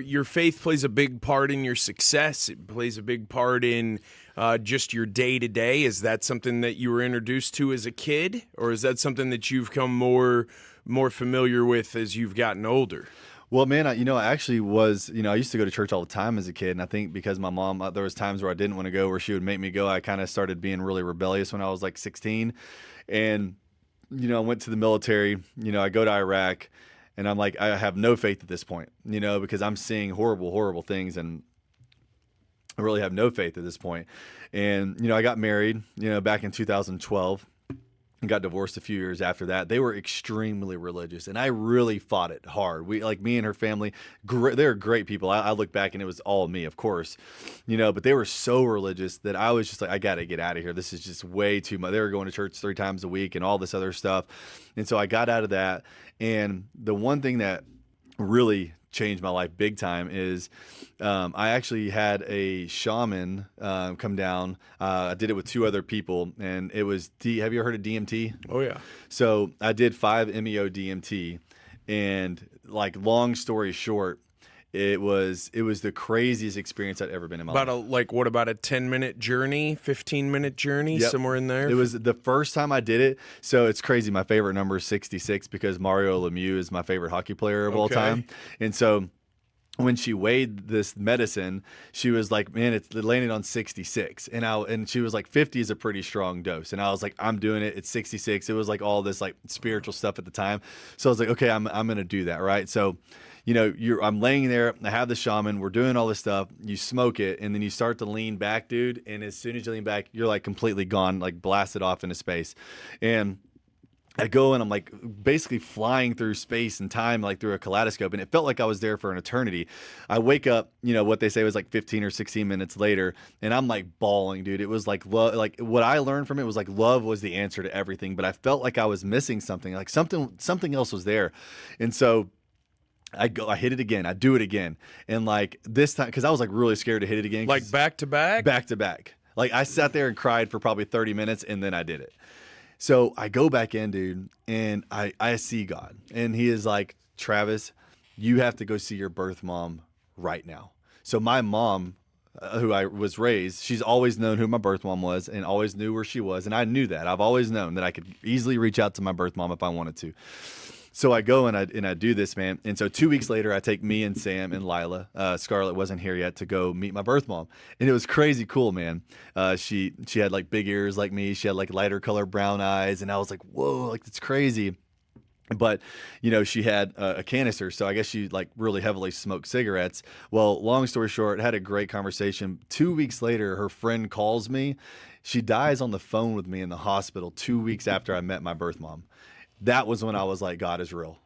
your faith plays a big part in your success. It plays a big part in just your day to day. Is that something that you were introduced to as a kid, or is that something that you've come more familiar with as you've gotten older? Well, man, I actually was, I used to go to church all the time as a kid. And I think because my mom, there was times where I didn't want to go, where she would make me go. I kind of started being really rebellious when I was like 16. And, I went to the military, I go to Iraq, and I'm like, I have no faith at this point, because I'm seeing horrible, horrible things. And I really have no faith at this point. And, I got married, back in 2012. And got divorced a few years after that. They were extremely religious, and I really fought it hard. Me and her family, they're great people. I look back and it was all me, of course, but they were so religious that I was just like, I got to get out of here. This is just way too much. They were going to church 3 times a week and all this other stuff. And so I got out of that. And the one thing that really changed my life big time is I actually had a shaman come down. I did it with 2 other people, and it was have you ever heard of DMT? Oh yeah. So I did 5-MeO DMT, and like, long story short, it was the craziest experience I'd ever been in my life. What about a 10-minute journey, 15-minute journey, Yep. somewhere in there? It was the first time I did it. So it's crazy. My favorite number is 66 because Mario Lemieux is my favorite hockey player of all time. And so when she weighed this medicine, she was like, man, it landed on 66. And she was like, 50 is a pretty strong dose. And I was like, I'm doing it. It's 66. It was like all this like spiritual stuff at the time. So I was like, okay, I'm going to do that. Right. So, I'm laying there, I have the shaman, we're doing all this stuff, you smoke it, and then you start to lean back, dude. And as soon as you lean back, you're like completely gone, like blasted off into space. And I go and I'm like basically flying through space and time, like through a kaleidoscope. And it felt like I was there for an eternity. I wake up, what they say was like 15 or 16 minutes later, and I'm like bawling, dude. It was like love. Like, what I learned from it was like love was the answer to everything. But I felt like I was missing something, like something else was there. And so I hit it again. I do it again. And like this time, because I was like really scared to hit it again. Like back to back? Back to back. Like I sat there and cried for probably 30 minutes, and then I did it. So I go back in, dude, and I see God. And he is like, Travis, you have to go see your birth mom right now. So my mom, who I was raised, she's always known who my birth mom was and always knew where she was. And I knew that. I've always known that I could easily reach out to my birth mom if I wanted to. So I go and I do this, man. And so 2 weeks later, I take me and Sam and Lila. Scarlett wasn't here yet, to go meet my birth mom. And it was crazy cool, man. She had like big ears like me. She had like lighter color brown eyes. And I was like, whoa, like that's crazy. But, she had a canister. So I guess she like really heavily smoked cigarettes. Well, long story short, had a great conversation. 2 weeks later, her friend calls me. She dies on the phone with me in the hospital 2 weeks after I met my birth mom. That was when I was like, God is real.